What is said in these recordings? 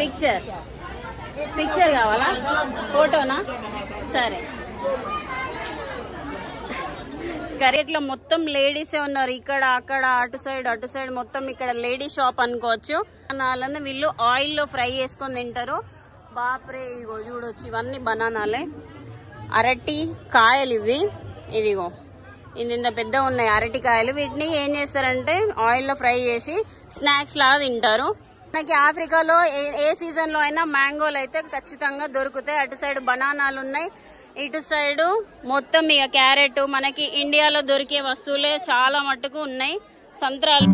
Picture కావాలా ఫోటోనా సరే కరెక్ట్లో మొత్తం లేడీసే ఉన్నారు ఇక్కడ అక్కడ అటు సైడ్ మొత్తం ఇక్కడ లేడీ షాప్ అనుకోవచ్చు బనానాలను వీళ్ళు ఆయిల్లో ఫ్రై చేసుకొని తింటారు బాప్రే ఇగో చూడొచ్చు ఇవన్నీ బనానాలే అరటి కాయలు ఇవిగో ఇంత పెద్ద ఉన్నాయి అరటి కాయలు వీటిని ఏం చేస్తారంటే ఆయిల్లో ఫ్రై చేసి స్నాక్స్ లాగా తింటారు మనకి ఆఫ్రికాలో ఏ సీజన్ లో అయినా మ్యాంగోలు అయితే ఖచ్చితంగా దొరుకుతాయి అటు సైడ్ బనానాలు ఉన్నాయి ఇటు సైడ్ మొత్తం ఇక క్యారెట్ మనకి ఇండియాలో దొరికే వస్తువులే చాలా మట్టుకు ఉన్నాయి సంత్రాలు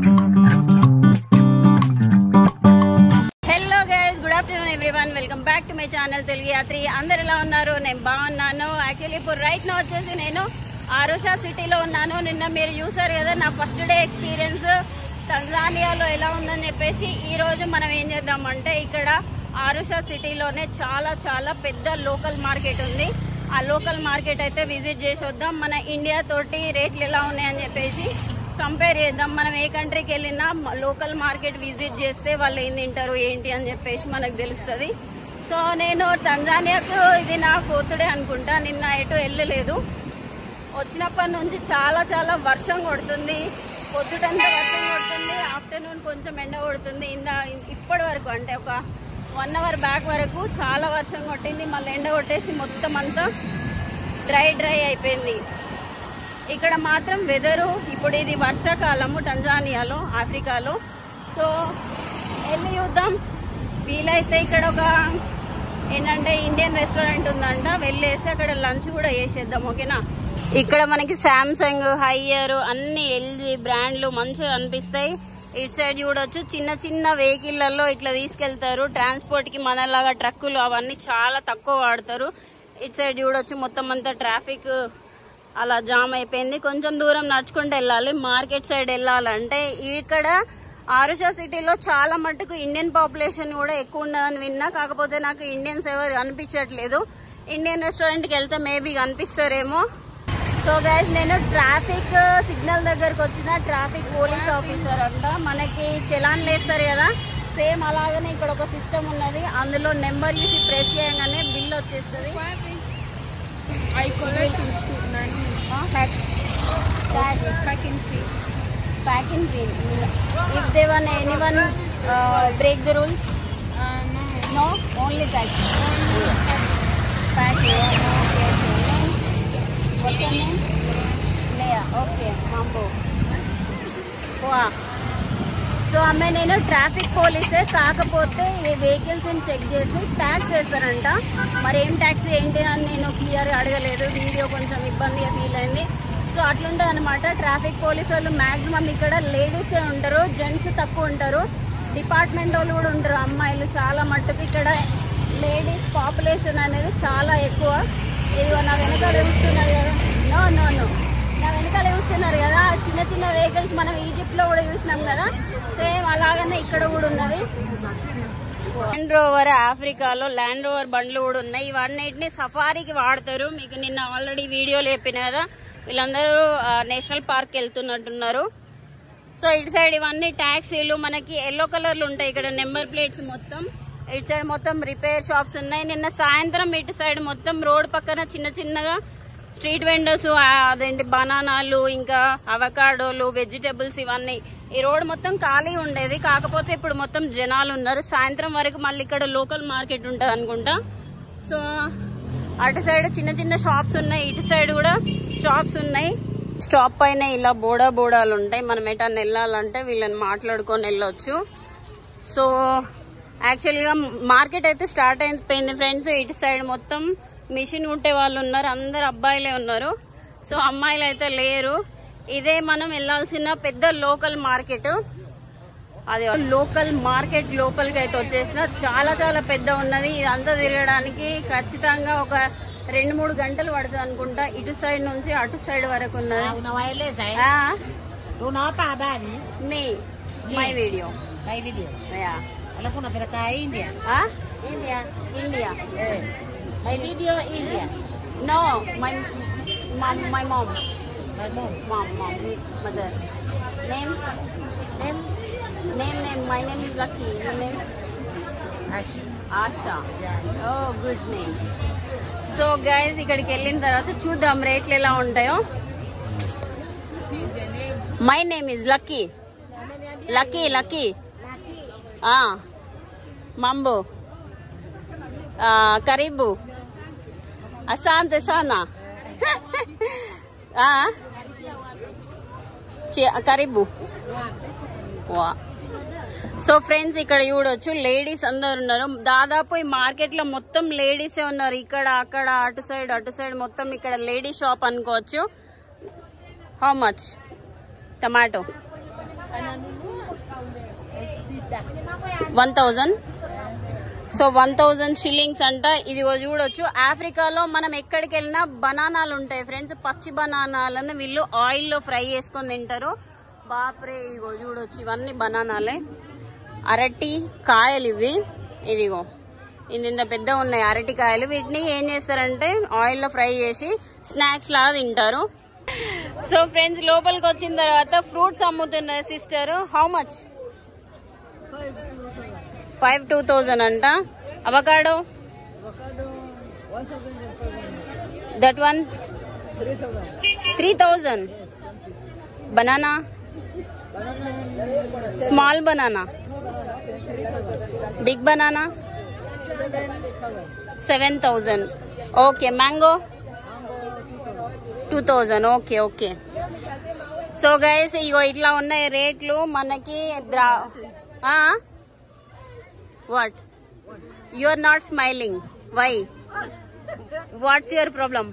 hello guys good afternoon everyone welcome back to my channel Telugu Yatri అందరు ఎలా ఉన్నారు నేను బాగున్నాను యాక్చువల్లీ ఇప్పుడు రైట్ నో వచ్చేసి నేను ఆరుషా సిటీలో ఉన్నాను నిన్న మీరు చూసారు కదా నా ఫస్ట్ డే ఎక్స్పీరియన్స్ తంజానియాలో ఎలా ఉందని చెప్పేసి ఈ రోజు మనం ఏం చేద్దామంటే ఇక్కడ ఆరుషా సిటీలోనే చాలా పెద్ద లోకల్ మార్కెట్ ఉంది ఆ లోకల్ మార్కెట్ అయితే విజిట్ చేసి వద్దాం మన ఇండియా తోటి రేట్లు ఎలా ఉన్నాయని చెప్పేసి కంపేర్ చేద్దాం మనం ఏ కంట్రీకి వెళ్ళినా లోకల్ మార్కెట్ విజిట్ చేస్తే వాళ్ళు ఏం తింటారు ఏంటి అని చెప్పేసి మనకు తెలుస్తుంది సో నేను తంజానియాకు ఇది నా 4th డే అనుకుంటా నిన్న ఎటు వెళ్ళలేదు వచ్చినప్పటి నుంచి చాలా వర్షం కొడుతుంది పొద్దుటంతా వర్షం కొడుతుంది ఆఫ్టర్నూన్ కొంచెం ఎండ కొడుతుంది ఇప్పటి వరకు అంటే ఒక 1 అవర్ బ్యాక్ వరకు చాలా వర్షం కొట్టింది మళ్ళీ ఎండ కొట్టేసి మొత్తం అంతా డ్రై అయిపోయింది ఇక్కడ మాత్రం వెదరు ఇప్పుడు ఇది వర్షాకాలము టంజానియాలో ఆఫ్రికాలో సో వెళ్ళి చూద్దాం వీలైతే ఇక్కడ ఒక ఏంటంటే ఇండియన్ రెస్టారెంట్ ఉందంట వెళ్ళేసి అక్కడ లంచ్ కూడా చేసేద్దాం ఓకేనా ఇక్కడ మనకి సామ్సంగ్ హైయర్ అన్ని ఎల్జీ బ్రాండ్లు మంచిగా అనిపిస్తాయి ఇటు సైడ్ చూడొచ్చు చిన్న వెహికల్లలో ఇట్లా తీసుకెళ్తారు ట్రాన్స్పోర్ట్ కి మనలాగా ట్రక్కులు అవన్నీ చాలా తక్కువ వాడతారు ఇటు సైడ్ చూడొచ్చు మొత్తం అంతా ట్రాఫిక్ అలా జామ్ అయిపోయింది కొంచెం దూరం నడుచుకుంటూ వెళ్ళాలి మార్కెట్ సైడ్ వెళ్ళాలంటే ఇక్కడ ఆరుషా సిటీలో చాలా మట్టుకు ఇండియన్ పాపులేషన్ కూడా ఎక్కువ ఉండదని విన్నా కాకపోతే నాకు ఇండియన్స్ ఎవరు అనిపించట్లేదు ఇండియన్ రెస్టారెంట్ కి వెళ్తే మేబీ కనిపిస్తారేమో సో గైస్ నేను ట్రాఫిక్ సిగ్నల్ దగ్గరకు వచ్చిన ట్రాఫిక్ పోలీస్ ఆఫీసర్ అంట మనకి చలాన్ వేస్తారు కదా సేమ్ అలాగనే ఇక్కడ ఒక సిస్టమ్ ఉన్నది అందులో నెంబర్ చూసి ప్రెస్ చేయగానే బిల్ వచ్చేస్తుంది packing fee if they want anyone break the rules no only packing what's your name Leah okay mambo wow so ఆమె నేను ట్రాఫిక్ పోలీసే కాకపోతే ఈ వెహికల్స్ ని చెక్ చేసి ట్యాక్స్ వేస్తారంట మరి ఏం ట్యాక్స్ ఏంటి అని నేను క్లియర్గా అడగలేదు వీడియో కొంచెం ఇబ్బందిగా ఫీల్ అయింది సో అట్లుంటుంది అనమాట ట్రాఫిక్ పోలీస్ వాళ్ళు మ్యాక్సిమం ఇక్కడ లేడీసే ఉంటారు జెంట్స్ తక్కువ ఉంటారు డిపార్ట్మెంట్ వాళ్ళు కూడా ఉంటారు అమ్మాయిలు చాలా మట్టుకు ఇక్కడ లేడీస్ పాపులేషన్ అనేది చాలా ఎక్కువ ఇది నా వెనకాల చూస్తున్నారు కదా నో నా వెనకాల చూస్తున్నారు కదా చిన్న వెహికల్స్ మనం ఈజిప్ట్ లో కూడా చూసినాం కదా సేమ్ అలాగనే ఇక్కడ కూడా ఉన్నది ల్యాండ్ రోవర్ ఆఫ్రికాలో ల్యాండ్ రోవర్ బండ్లు కూడా ఉన్నాయి ఇవన్నిటిని సఫారీకి వాడతారు మీకు నిన్న ఆల్రెడీ వీడియోలు చెప్పిన కదా వీళ్ళందరూ నేషనల్ పార్క్ వెళ్తున్నట్టున్నారు సో ఇటు సైడ్ ఇవన్నీ ట్యాక్సీలు మనకి ఎల్లో కలర్లు ఉంటాయి ఇక్కడ నెంబర్ ప్లేట్స్ మొత్తం ఇటు సైడ్ మొత్తం రిపేర్ షాప్స్ ఉన్నాయి నిన్న సాయంత్రం ఇటు సైడ్ మొత్తం రోడ్ పక్కన చిన్నగా స్ట్రీట్ వెండర్స్ అదేంటి బనానాలు ఇంకా అవకాడోలు వెజిటబుల్స్ ఇవన్నీ ఈ రోడ్ మొత్తం ఖాళీ ఉండేది కాకపోతే ఇప్పుడు మొత్తం జనాలు ఉన్నారు సాయంత్రం వరకు మళ్ళీ ఇక్కడ లోకల్ మార్కెట్ ఉంటుంది అనుకుంటా సో అటు సైడ్ చిన్న షాప్స్ ఉన్నాయి ఇటు సైడ్ కూడా షాప్స్ ఉన్నాయి స్టాప్ పైన ఇలా బోడాలు ఉంటాయి మనం ఎటన్నా వెళ్ళాలంటే వీళ్ళని మాట్లాడుకొని వెళ్ళొచ్చు సో యాక్చువల్గా మార్కెట్ అయితే స్టార్ట్ అయిపోయింది ఫ్రెండ్స్ ఇటు సైడ్ మొత్తం మిషన్ కుట్టే వాళ్ళు ఉన్నారు అందరు అబ్బాయిలే ఉన్నారు సో అమ్మాయిలు అయితే లేరు ఇదే మనం వెళ్ళాల్సిన పెద్ద లోకల్ మార్కెట్ అది లోకల్ మార్కెట్ లోపలికి అయితే వచ్చేసిన చాలా పెద్ద ఉన్నది ఇదంతా తిరగడానికి ఖచ్చితంగా ఒక 2-3 గంటలు పడుతుంది అనుకుంటా ఇటు సైడ్ నుంచి అటు సైడ్ వరకు ఉన్నది my video India My video India. No, my mom. Mother. Name. My name is Lucky. Your name? Asha. Oh good name. So guys ఇక్కడికి వెళ్ళిన తర్వాత చూద్దాం రేట్లు ఎలా ఉంటాయో. My name is Lucky. Lucky Lucky. మంబో కరీబు అశాంత్ సానా కరీబు. వా. సో ఫ్రెండ్స్ ఇక్కడ చూడొచ్చు లేడీస్ అందరు ఉన్నారు. దాదాపు ఈ మార్కెట్ లో మొత్తం లేడీసే ఉన్నారు. ఇక్కడ అక్కడ అటు సైడ్ మొత్తం ఇక్కడ లేడీస్ షాప్ అనుకోవచ్చు. How much tomato? 1000. So 1000 shillings అంట. ఇది చూడొచ్చు. ఆఫ్రికాలో మనం ఎక్కడికి వెళ్ళినా బనానాలు ఉంటాయి ఫ్రెండ్స్. పచ్చి బనానాలను వీళ్ళు ఆయిల్లో ఫ్రై చేసుకొని తింటారు. బాప్రే ఇగో చూడొచ్చు ఇవన్నీ బనానాలే. అరటి కాయలు ఇవి. ఇదిగో ఇంత పెద్ద ఉన్నాయి అరటి కాయలు. వీటిని ఏం చేస్తారంటే ఆయిల్లో ఫ్రై చేసి స్నాక్స్ లాగా తింటారు. సో ఫ్రెండ్స్ లోపలికి వచ్చిన తర్వాత ఫ్రూట్స్ అమ్ముతున్నారు సిస్టర్. How much? 5,000 అంట. Avocado that one 3,000. Banana small banana big banana 7,000. Okay. Mango 2,000. Okay okay. So guys ఇగో ఇట్లా ఉన్నాయి రేట్లు మనకి. What? You are not smiling. Why? What's your problem?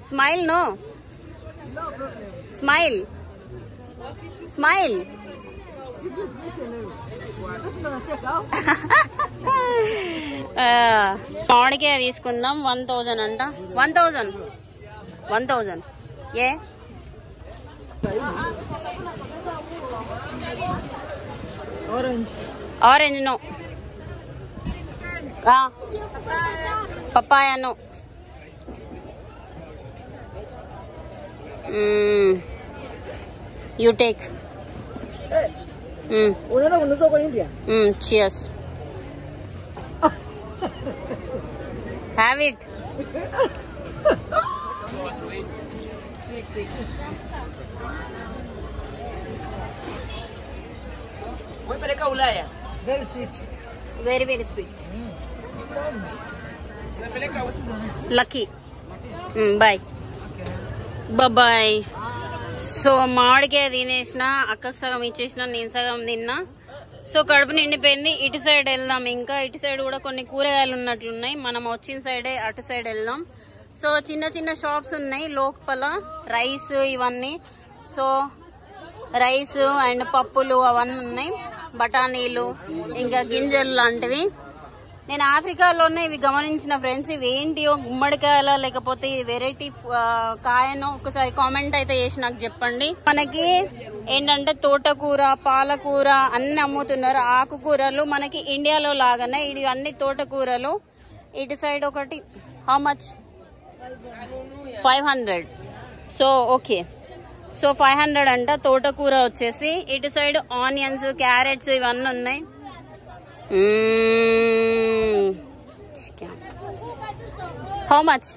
Smile, no? Smile. Smile. మామిడికాయ తీసుకుందాం. 1,000 అంట. 1,000. ఏ orange no. Papaya no. You take. Cheers. Have it. Sweet. Very sweet. Very sweet. Lucky. Bye. Bye. So మామిడికాయ తినేసిన. అక్కకు సగం ఇచ్చేసిన, నేను సగం తిన్నా. సో కడుపు నిండిపోయింది. ఇటు సైడ్ వెళ్దాం. ఇంకా ఇటు సైడ్ కూడా కొన్ని కూరగాయలు ఉన్నట్లున్నాయి. మనం వచ్చిన సైడే అటు సైడ్ వెళ్దాం. సో చిన్న షాప్స్ ఉన్నాయి లోపల. రైస్ ఇవన్నీ. సో రైస్ అండ్ పప్పులు అవన్నీ ఉన్నాయి. బఠానీలు ఇంకా గింజలు లాంటివి. నేను ఆఫ్రికాలోనే ఇవి గమనించిన ఫ్రెండ్స్. ఇవి ఏంటియో గుమ్మడికాయల లేకపోతే వెరైటీ కాయనో ఒకసారి కామెంట్ అయితే చేసి నాకు చెప్పండి. మనకి ఏంటంటే తోటకూర, పాలకూర అన్ని అమ్ముతున్నారు. ఆకుకూరలు మనకి ఇండియాలో లాగానే ఇది అన్ని తోటకూరలు. ఇటు సైడ్ ఒకటి how much? 500. So okay. So 500 అంట తోటకూర వచ్చేసి. ఇటు సైడ్ ఆనియన్స్, క్యారెట్స్ ఇవన్నీ ఉన్నాయి. How much?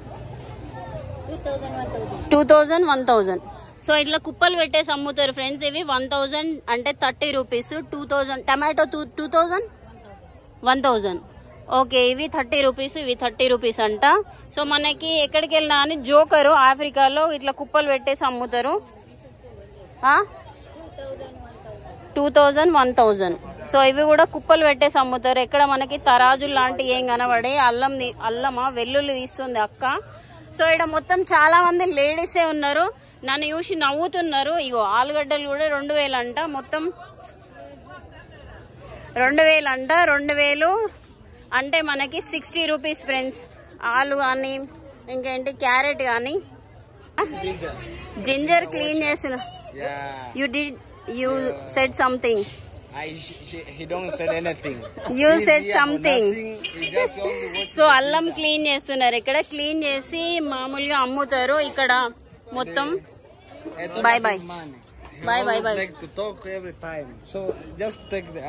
2,000, 1,000. సో ఇట్లా కుప్పలు పెట్టేసి అమ్ముతారు ఫ్రెండ్స్. ఇవి 1,000 అంటే 30 రూపీస్. 2,000 టమాటో 2,000, 1,000. ఓకే. ఇవి 30 రూపీస్, ఇవి 30 రూపీస్ అంట. సో మనకి ఎక్కడికి వెళ్ళినా అని జోకరు ఆఫ్రికాలో ఇట్లా కుప్పలు పెట్టేసి అమ్ముతారు. 2,000, 1,000. సో ఇవి కూడా కుప్పలు పెట్టేసి అమ్ముతారు. ఎక్కడ మనకి తరాజులు లాంటి ఏం కనబడే. అల్లమా వెల్లుల్లి తీస్తుంది అక్క. సో ఇక్కడ మొత్తం చాలా మంది లేడీసే ఉన్నారు. నన్ను చూసి నవ్వుతున్నారు. ఇగో ఆలుగడ్డలు కూడా 2,000 అంట. మొత్తం 2,000 అంట. 2,000 అంటే మనకి 60 రూపీస్ ఫ్రెండ్స్. ఆలు కానీ ఇంకేంటి క్యారెట్ కానీ. జింజర్ క్లీన్ చేసిన. You said something. He don't say anything. You said something. So అల్లం క్లీన్ చేస్తున్నారు. ఇక్కడ క్లీన్ చేసి మామూలుగా అమ్ముతారు. ఇక్కడ మొత్తం bye bye. Like to talk every time. So just take the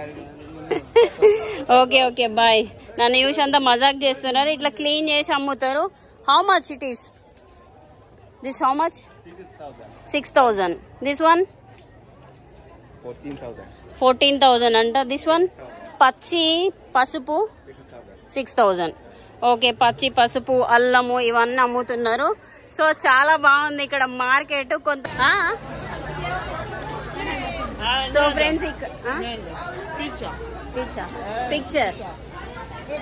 okay okay boy. నన్ను చూసి అంతా మజాక్ చేస్తున్నారు. ఇట్లా క్లీన్ చేసి అమ్ముతారు. How much it is? This how much? 6,000. This one 14,000 అంట. దిస్ వన్ పచ్చి పసుపు 6,000. ఓకే, పచ్చి పసుపు, అల్లము ఇవన్నీ అమ్ముతున్నారు. సో చాలా బాగుంది ఇక్కడ మార్కెట్. కొంత సో ఫ్రెండ్స్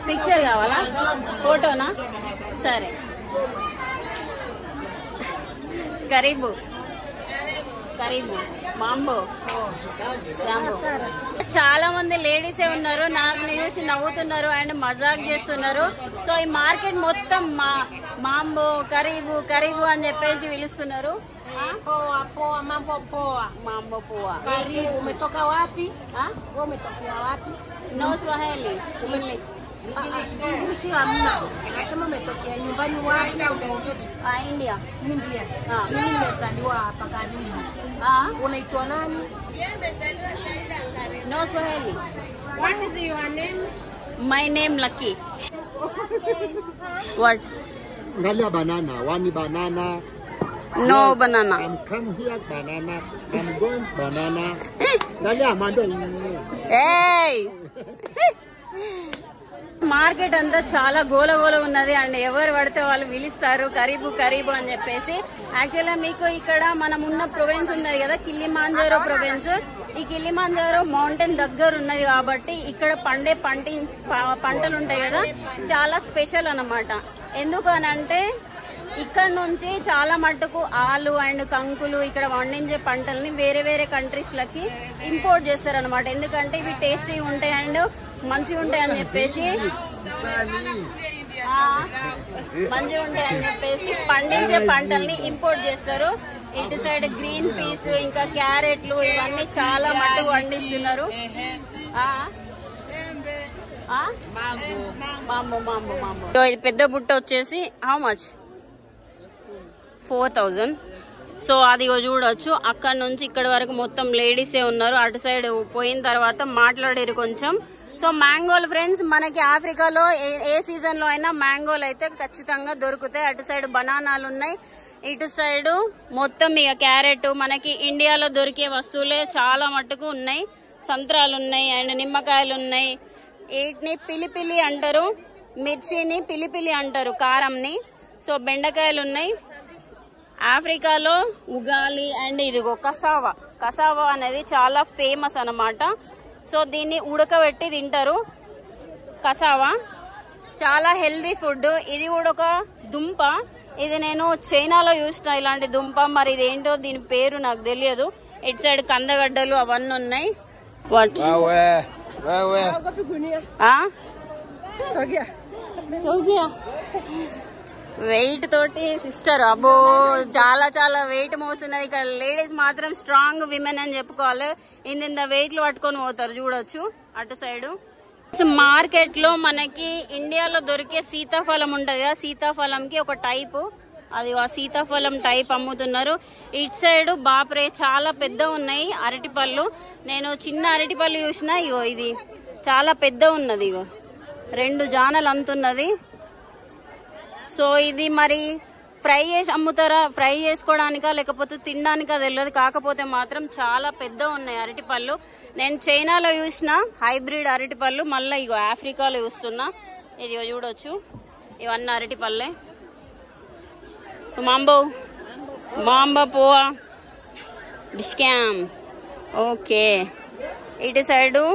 పిక్చర్ కావాలా? ఫోటోనా? సరే. కరీబు మాంబో. చాలా మంది లేడీసే ఉన్నారు. నాకు చూసి నవ్వుతున్నారు అండ్ మజాక్ చేస్తున్నారు. సో ఈ మార్కెట్ మొత్తం మాంబో కరీబు అని చెప్పేసి పిలుస్తున్నారు. Mambo poa. Karibu, umetoka wapi? Wewe umetokea wapi? No Swahili. English. English hamna. Nasema umetokea nyumbani wapi? India. India. Mimi nimezaliwa hapa Karibu. Unaitwa nani? No Swahili. What is your name? My name Lucky. What? Ngalia banana, one banana. No Yes, banana. I'm come here banana. I'm going banana. Ngalia mando. Hey! Market అంతా చాలా గోల ఉన్నది and ఎవరు పడితే వాళ్ళు పిలుస్తారు కరీబు అని చెప్పేసి. యాక్చువల్గా మీకు ఇక్కడ మనం ఉన్న ప్రొవిన్స్ ఉన్నది కదా, కిలిమాంజారో ప్రొవిన్స్. ఈ కిలిమాంజారో మౌంటైన్ దగ్గర ఉన్నది కాబట్టి ఇక్కడ పండే పంటలు ఉంటాయి కదా, చాలా స్పెషల్ అన్నమాట. ఎందుకు అనంటే ఇక్కడ నుంచి చాలా మట్టుకు ఆలు అండ్ కంకులు ఇక్కడ వండించే పంటల్ని వేరే వేరే కంట్రీస్ లకి ఇంపోర్ట్ చేస్తారనమాట. ఎందుకంటే ఇవి టేస్టీ ఉంటాయి అండ్ మంచిగా ఉంటాయి అని చెప్పేసి పండించే పంటల్ని ఇంపోర్ట్ చేస్తారు. ఇటు సైడ్ గ్రీన్ పీస్ ఇంకా క్యారెట్లు ఇవన్నీ చాలా మట్టుకు పండిస్తున్నారు. ఇది పెద్ద బుట్ట వచ్చేసి హౌ మచ్? 4,000. సో అది చూడొచ్చు. అక్కడ నుంచి ఇక్కడ వరకు మొత్తం లేడీసే ఉన్నారు. అటు సైడ్ పోయిన తర్వాత మాట్లాడారు కొంచెం. సో మ్యాంగోలు ఫ్రెండ్స్, మనకి ఆఫ్రికాలో ఏ సీజన్ లో అయినా మ్యాంగోలు అయితే ఖచ్చితంగా దొరుకుతాయి. అటు సైడ్ బనానాలు ఉన్నాయి, ఇటు సైడ్ మొత్తం ఇక క్యారెట్. మనకి ఇండియాలో దొరికే వస్తువులే చాలా మట్టుకు ఉన్నాయి. సంత్రాలు ఉన్నాయి అండ్ నిమ్మకాయలు ఉన్నాయి. వీటిని పిలిపిలి అంటారు, మిర్చిని పిలిపిలి అంటారు కారంని. సో బెండకాయలు ఉన్నాయి. ఆఫ్రికాలో ఉగాలి అండ్ ఇదిగో కసావా అనేది చాలా ఫేమస్ అన్నమాట. సో దీన్ని ఉడకబెట్టి తింటారు. కసావా చాలా హెల్దీ ఫుడ్. ఇది కూడా ఒక దుంప. ఇది నేను చైనాలో చూసిన ఇలాంటి దుంప. మరి ఇదేంటో దీని పేరు నాకు తెలియదు. ఇటు సైడ్ కందగడ్డలు అవన్నీ ఉన్నాయి. వెయిట్ తోటి సిస్టర్ అబ్బో చాలా వెయిట్ మోస్తున్నది. ఇక్కడ లేడీస్ మాత్రం స్ట్రాంగ్ విమెన్ అని చెప్పుకోవాలి. ఇంత వెయిట్లు పట్టుకొని పోతారు చూడొచ్చు అటు సైడ్. మార్కెట్ లో మనకి ఇండియాలో దొరికే సీతాఫలం ఉంటది కదా, సీతాఫలంకి ఒక టైపు, అది ఆ సీతాఫలం టైప్ అమ్ముతున్నారు. ఇటు సైడ్ బాప్రే చాలా పెద్ద ఉన్నాయి అరటిపళ్ళు. నేను చిన్న అరటిపళ్ళు చూసిన, ఇగో ఇది చాలా పెద్ద ఉన్నది. ఇగో 2 జానలు అంతున్నది. సో ఇది మరి ఫ్రై చేసి అమ్ముతారా, ఫ్రై చేసుకోవడానికా లేకపోతే తినడానికా తెలియదు. కాకపోతే మాత్రం చాలా పెద్ద ఉన్నాయి అరటిపళ్ళు. నేను చైనాలో చూసిన హైబ్రిడ్ అరటిపళ్ళు, మళ్ళీ ఇగో ఆఫ్రికాలో చూస్తున్నా. ఇది చూడొచ్చు, ఇవన్నీ అరటిపళ్ళే. మాంబో పోవా డిస్కామ్. ఓకే, ఇటు సైడు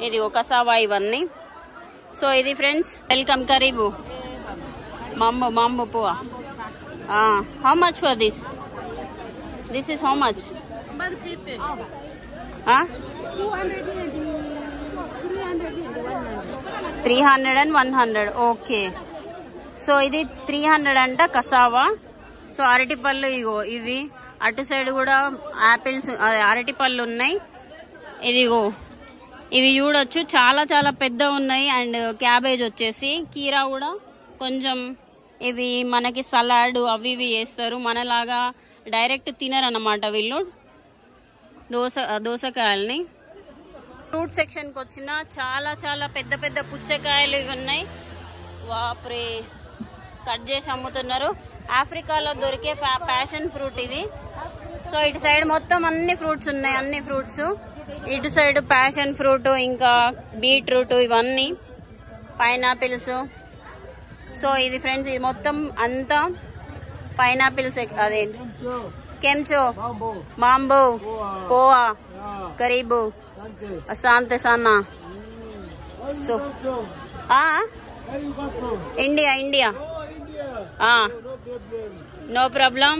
ఇది ఒక కసావా ఇవన్నీ. సో ఇది ఫ్రెండ్స్, వెల్కమ్ కరీబు mambo poa. How much for this? This is how much? 300 and 100. Okay. So ఇది 300 అంట కసావా. సో అరటిపళ్ళు ఇగో ఇవి. అటు సైడ్ కూడా ఆపిల్స్ అరటిపళ్ళు ఉన్నాయి. ఇదిగో ఇవి చూడొచ్చు, చాలా పెద్ద ఉన్నాయి. అండ్ క్యాబేజ్ వచ్చేసి కీరా కూడా కొంచెం. ఇవి మనకి సలాడ్ అవి ఇవి చేస్తారు, మనలాగా డైరెక్ట్ తినరన్నమాట వీళ్ళు దోసకాయల్ని. ఫ్రూట్ సెక్షన్ కి వచ్చిన చాలా చాలా పెద్ద పెద్ద పుచ్చకాయలు ఇవి ఉన్నాయి. వాప్రే కట్ చేసి అమ్ముతున్నారు. ఆఫ్రికాలో దొరికే ప్యాషన్ ఫ్రూట్ ఇది. సో ఇటు సైడ్ మొత్తం అన్ని ఫ్రూట్స్ ఉన్నాయి, అన్ని ఫ్రూట్స్. ఇటు సైడ్ ప్యాషన్ ఫ్రూట్, ఇంకా బీట్రూట్, ఇవన్నీ పైనాపిల్స్. సో ఇది ఫ్రెండ్స్, ఇది మొత్తం అంతా పైనాపిల్స్. అదేంటి కెంచో, మాంబో, పోవా, కరీబు, అసాంతే సానా. So India India. No problem.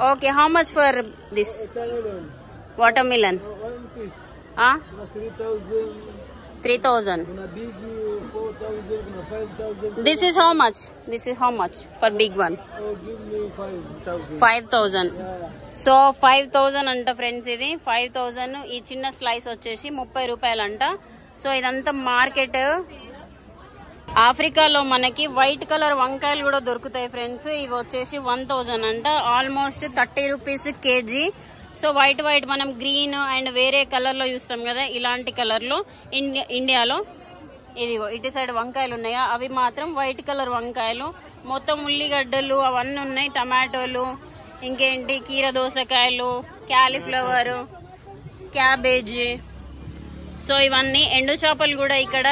Okay, how much for this watermelon? 3,000. This is how much? This is how much for big one? 5,000. So 5,000 అంట ఫ్రెండ్స్. ఇది 5,000. ఈ చిన్న స్లైస్ వచ్చేసి 30 రూపాయలు అంట. సో ఇదంతా మార్కెట్. ఆఫ్రికాలో మనకి వైట్ కలర్ వంకాయలు కూడా దొరుకుతాయి ఫ్రెండ్స్. ఇవి వచ్చేసి 1,000 అంట, almost 30 rupees KG. So white white మనం గ్రీన్ అండ్ వేరే కలర్ లో చూస్తాం కదా, ఇలాంటి కలర్ లో ఇండియాలో ఇదిగో ఇటు సైడ్ వంకాయలు ఉన్నాయా, అవి మాత్రం వైట్ కలర్ వంకాయలు. మొత్తం ఉల్లిగడ్డలు అవన్నీ ఉన్నాయి, టమాటోలు, ఇంకేంటి కీర దోసకాయలు, క్యాలీఫ్లవర్, క్యాబేజీ. సో ఇవన్నీ ఎండు చేపలు కూడా ఇక్కడ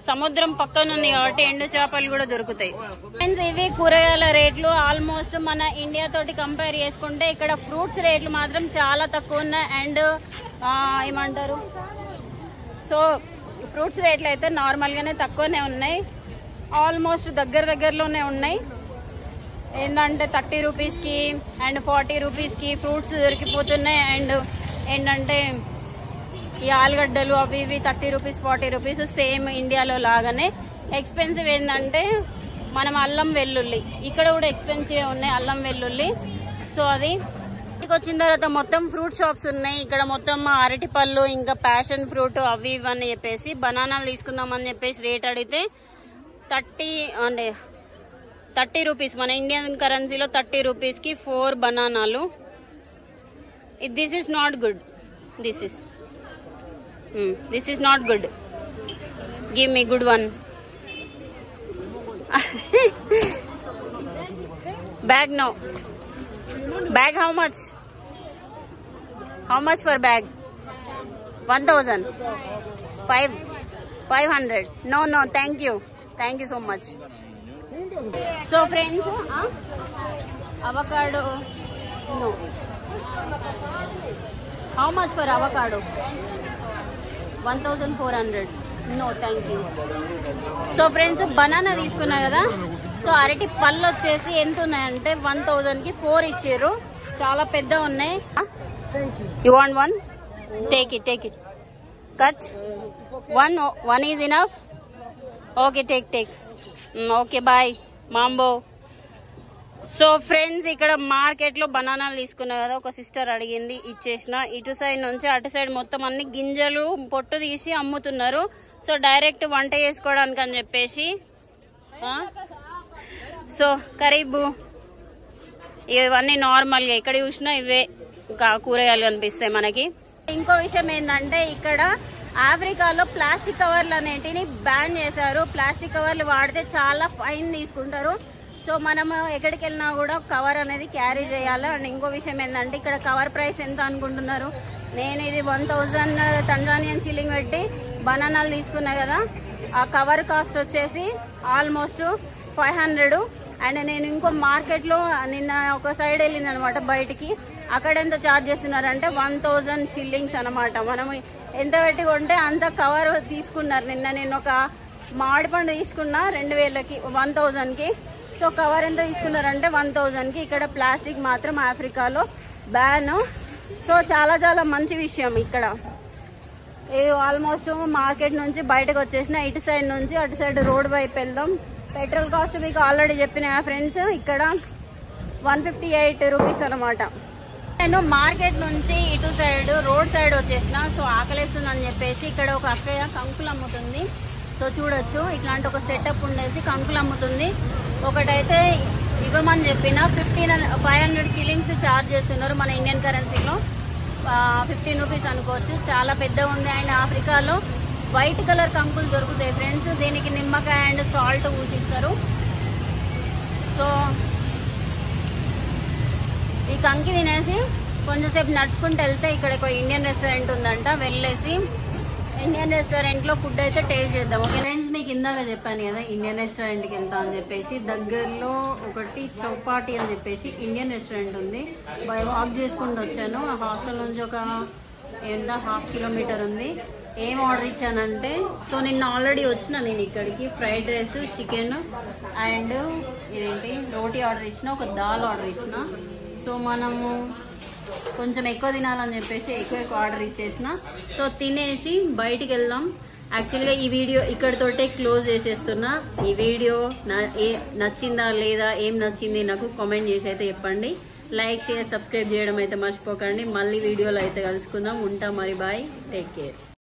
సముద్రం పక్కన ఉంది కాబట్టి ఎండు చేపలు కూడా దొరుకుతాయి. ఫ్రెండ్స్ ఇవి కూరగాయల రేట్లు ఆల్మోస్ట్ మన ఇండియా తోటి కంపేర్ చేసుకుంటే ఇక్కడ ఫ్రూట్స్ రేట్లు మాత్రం చాలా తక్కువ ఉన్నాయి. అండ్ ఏమంటారు, సో ఫ్రూట్స్ రేట్లు అయితే నార్మల్ గానే తక్కువనే ఉన్నాయి, ఆల్మోస్ట్ దగ్గరలోనే ఉన్నాయి. ఏంటంటే 30 రూపీస్ కి అండ్ 40 రూపీస్ కి ఫ్రూట్స్ దొరికిపోతున్నాయి. అండ్ ఏంటంటే ఈ ఆలుగడ్డలు అవి ఇవి 30 రూపీస్ 40 రూపీస్ సేమ్ ఇండియాలో లాగానే. ఎక్స్పెన్సివ్ ఏంటంటే మనం అల్లం వెల్లుల్లి, ఇక్కడ కూడా ఎక్స్పెన్సివ్ ఉన్నాయి అల్లం వెల్లుల్లి. సో అది వచ్చిన తర్వాత మొత్తం ఫ్రూట్ షాప్స్ ఉన్నాయి ఇక్కడ. మొత్తం అరటి పళ్ళు, ఇంకా ప్యాషన్ ఫ్రూట్ అవి ఇవన్నీ చెప్పేసి బనానాలు తీసుకుందామని చెప్పేసి రేట్ అడిగితే 30 రూపీస్ మన ఇండియన్ కరెన్సీలో 30 రూపీస్ కి 4 బనానాలు. This is not good. This is not good. Give me good one. Bag no. Bag how much? How much for bag? 1,000. 500. No, thank you so much. So friends, avocado no. How much for avocado? 1,400. No thank you. So friends banana తీసుకున్నా కదా, so అరటి పళ్ళు వచ్చేసి ఎంత ఉన్నాయంటే 1,000 కి 4 ఇచ్చారు. చాలా పెద్ద ఉన్నాయి. You want one? Take it. Cut. One is enough? Okay, take. Okay, bye. Mambo. So friends ఇక్కడ మార్కెట్ లో బనానాలు తీసుకున్నా కదా, ఒక సిస్టర్ అడిగింది, ఇచ్చేసిన. ఇటు సైడ్ నుంచి అటు సైడ్ మొత్తం అన్ని గింజలు పొట్టు తీసి అమ్ముతున్నారు. సో డైరెక్ట్ వంట చేసుకోవడానికి అని చెప్పేసి. సో కరీబు ఇవన్నీ నార్మల్ గా ఎక్కడ చూసినా ఇవే కూరగాయలు కనిపిస్తాయి మనకి. ఇంకో విషయం ఏంటంటే ఇక్కడ ఆఫ్రికాలో ప్లాస్టిక్ కవర్లు అనేటిని బ్యాన్ చేశారు. ప్లాస్టిక్ కవర్లు వాడితే చాలా ఫైన్ తీసుకుంటారు. సో మనము ఎక్కడికి వెళ్ళినా కూడా కవర్ అనేది క్యారీ చేయాలి. అండ్ ఇంకో విషయం ఏంటంటే ఇక్కడ కవర్ ప్రైస్ ఎంత అనుకుంటున్నారు? నేను ఇది 1,000 తంజానియన్ షిల్లింగ్ పెట్టి బనానాలు తీసుకున్నా కదా, ఆ కవర్ కాస్ట్ వచ్చేసి ఆల్మోస్ట్ 500. అండ్ నేను ఇంకో మార్కెట్లో నిన్న ఒక సైడ్ వెళ్ళింది అనమాట బయటికి, అక్కడ ఎంత ఛార్జ్ చేస్తున్నారంటే 1,000 షిల్లింగ్స్ అనమాట. మనం ఎంత పెట్టి కొంటే అంత కవర్ తీసుకున్నారు. నిన్న నేను ఒక మామిడి పండు తీసుకున్నా 2,000కి 1,000కి. సో కవర్ ఎంత తీసుకున్నారంటే 1,000కి. ఇక్కడ ప్లాస్టిక్ మాత్రం ఆఫ్రికాలో బ్యాన్. సో చాలా చాలా మంచి విషయం ఇక్కడ. ఆల్మోస్ట్ మార్కెట్ నుంచి బయటకు వచ్చేసిన, ఇటు సైడ్ నుంచి అటు సైడ్ రోడ్ వైపు వెళ్దాం. పెట్రోల్ కాస్ట్ మీకు ఆల్రెడీ చెప్పిన ఫ్రెండ్స్, ఇక్కడ 158 రూపీస్ అనమాట. నేను మార్కెట్ నుంచి ఇటు సైడ్ రోడ్ సైడ్ వచ్చేసిన. సో ఆకలిస్తుందని చెప్పేసి ఇక్కడ ఒక అక్కయ్య కంకులు అమ్ముతుంది. సో చూడొచ్చు ఇట్లాంటి ఒక సెటప్ ఉండేసి కంకులు అమ్ముతుంది. ఒకటైతే ఇవ్వమని చెప్పిన 500 షిల్లింగ్స్ ఛార్జ్ చేస్తున్నారు మన ఇండియన్ కరెన్సీలో. 15 రూపీస్ అనుకోవచ్చు. చాలా పెద్దగా ఉంది. అండ్ ఆఫ్రికాలో వైట్ కలర్ కంకులు దొరుకుతాయి ఫ్రెండ్స్. దీనికి నిమ్మకాయ అండ్ సాల్ట్ పూసిస్తారు. సో ఈ కంకి తినేసి కొంచెంసేపు నడుచుకుంటూ వెళ్తే ఇక్కడ ఒక ఇండియన్ రెస్టారెంట్ ఉందంట. వెళ్ళేసి ఇండియన్ రెస్టారెంట్లో ఫుడ్ అయితే టేస్ట్ చేద్దాం. ఓకే ఫ్రెండ్స్, మీకు ఇందాక చెప్పాను కదా ఇండియన్ రెస్టారెంట్కి వెళ్తా అని చెప్పేసి. దగ్గరలో ఒకటి చౌపాటి అని చెప్పేసి ఇండియన్ రెస్టారెంట్ ఉంది. వాక్ చేసుకుంటూ వచ్చాను. హాస్టల్ నుంచి ఒక ½ కిలోమీటర్ ఉంది. ఏం ఆర్డర్ ఇచ్చానంటే, సో నిన్న ఆల్రెడీ వచ్చిన నేను ఇక్కడికి ఫ్రైడ్ రైస్, చికెన్ అండ్ ఇదేంటి రోటీ ఆర్డర్ ఇచ్చిన, ఒక దాల్ ఆర్డర్ ఇచ్చిన. సో మనము కొంచెం ఎక్కువ తినాలని చెప్పేసి ఎక్కువ ఆర్డర్ ఇచ్చేసిన. సో తినేసి బయటికి వెళ్దాం. యాక్చువల్గా ఈ వీడియో ఇక్కడితోటే క్లోజ్ చేసేస్తున్నా. ఈ వీడియో నచ్చిందా లేదా, ఏం నచ్చింది నాకు కామెంట్ చేసి అయితే చెప్పండి. లైక్, షేర్, సబ్స్క్రైబ్ చేయడం అయితే మర్చిపోకండి. మళ్ళీ వీడియోలో అయితే కలుసుకుందాం. ఉంటాం మరి, బాయ్, టేక్ కేర్.